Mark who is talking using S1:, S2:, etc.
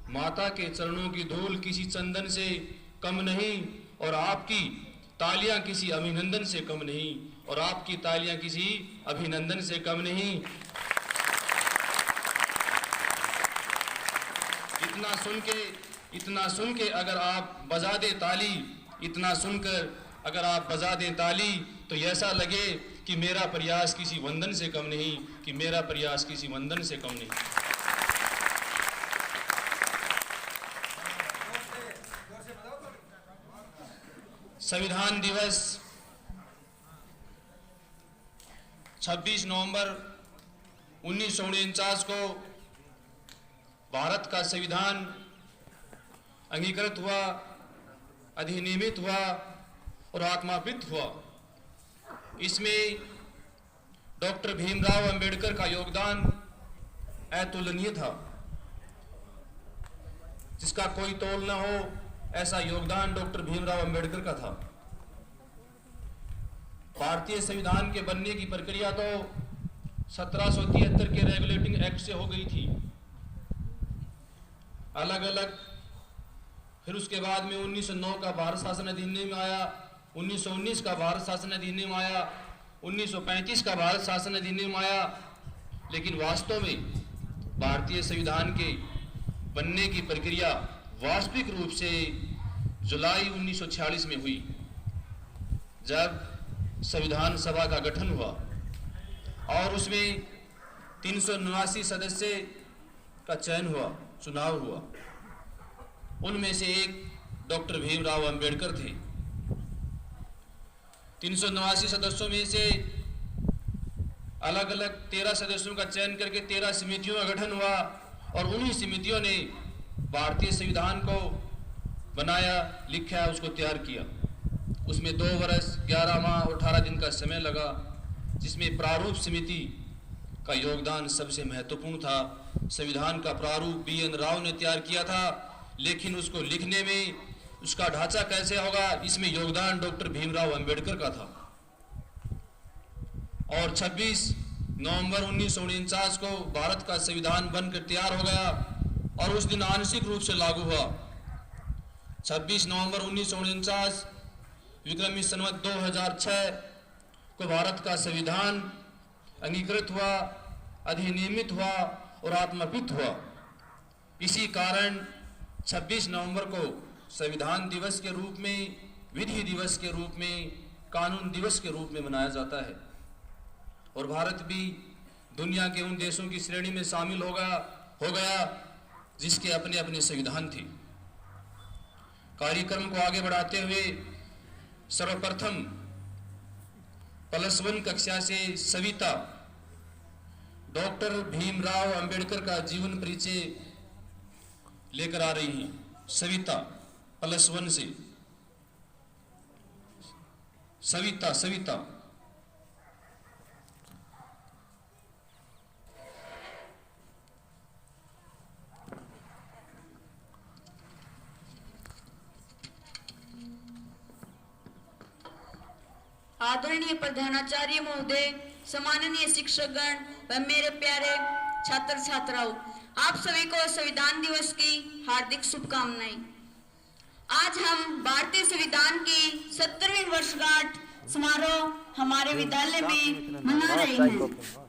S1: माता के चरणों की धूल किसी चंदन से कम नहीं, और आपकी तालियां किसी अभिनंदन से कम नहीं, और आपकी तालियां किसी अभिनंदन से कम नहीं। इतना सुन के अगर आप बजा दें ताली, इतना सुनकर अगर आप बजा दें ताली, तो ऐसा लगे कि मेरा प्रयास किसी वंदन से कम नहीं, कि मेरा प्रयास किसी वंदन से कम नहीं। संविधान दिवस 26 नवंबर 1949 को भारत का संविधान अंगीकृत हुआ, अधिनियमित हुआ और आत्मापित हुआ। इसमें डॉक्टर भीमराव अंबेडकर का योगदान अतुलनीय था, जिसका कोई तोल न हो, ऐसा योगदान डॉक्टर भीमराव अंबेडकर का था। भारतीय संविधान के बनने की प्रक्रिया तो 1773 के रेगुलेटिंग एक्ट से हो गई थी, अलग अलग। फिर उसके बाद में 1909 का भारत शासन अधिनियम आया, 1919 का भारत शासन अधिनियम आया, 1935 का भारत शासन अधिनियम आया। लेकिन वास्तव में भारतीय संविधान के बनने की प्रक्रिया वास्तविक रूप से जुलाई 1946 में हुई, जब संविधान सभा का गठन हुआ और उसमें 379 सदस्य का चयन हुआ, चुनाव हुआ। उनमें से एक डॉक्टर भीमराव अंबेडकर थे। 379 सदस्यों में से अलग अलग 13 सदस्यों का चयन करके 13 समितियों का गठन हुआ, और उन्हीं समितियों ने भारतीय संविधान को बनाया, लिखा, उसको तैयार किया। उसमें 2 वर्ष 11 माह और 18 दिन का समय लगा, जिसमें प्रारूप समिति का योगदान सबसे महत्वपूर्ण था। संविधान का प्रारूप BN राव ने तैयार किया था, लेकिन उसको लिखने में उसका ढांचा कैसे होगा, इसमें योगदान डॉक्टर भीमराव अंबेडकर का था। और 26 नवंबर 1949 को भारत का संविधान बनकर तैयार हो गया और उस दिन आंशिक रूप से लागू हुआ। 26 नवंबर 1949 विक्रमी संवत 2006 को भारत का संविधान अंगीकृत हुआ, अधिनियमित हुआ और आत्मापित हुआ। इसी कारण 26 नवंबर को संविधान दिवस के रूप में, विधि दिवस के रूप में, कानून दिवस के रूप में मनाया जाता है। और भारत भी दुनिया के उन देशों की श्रेणी में शामिल हो गया जिसके अपने अपने संविधान थे। कार्यक्रम को आगे बढ़ाते हुए सर्वप्रथम +1 कक्षा से सविता डॉक्टर भीमराव अंबेडकर का जीवन परिचय लेकर आ रही हैं। सविता +1 से सविता
S2: आदरणीय प्रधानाचार्य महोदय, सम्माननीय शिक्षकगण व मेरे प्यारे छात्र छात्राओं, आप सभी को संविधान दिवस की हार्दिक शुभकामनाएं। आज हम भारतीय संविधान की 70वीं वर्षगांठ समारोह हमारे विद्यालय में मना रहे हैं।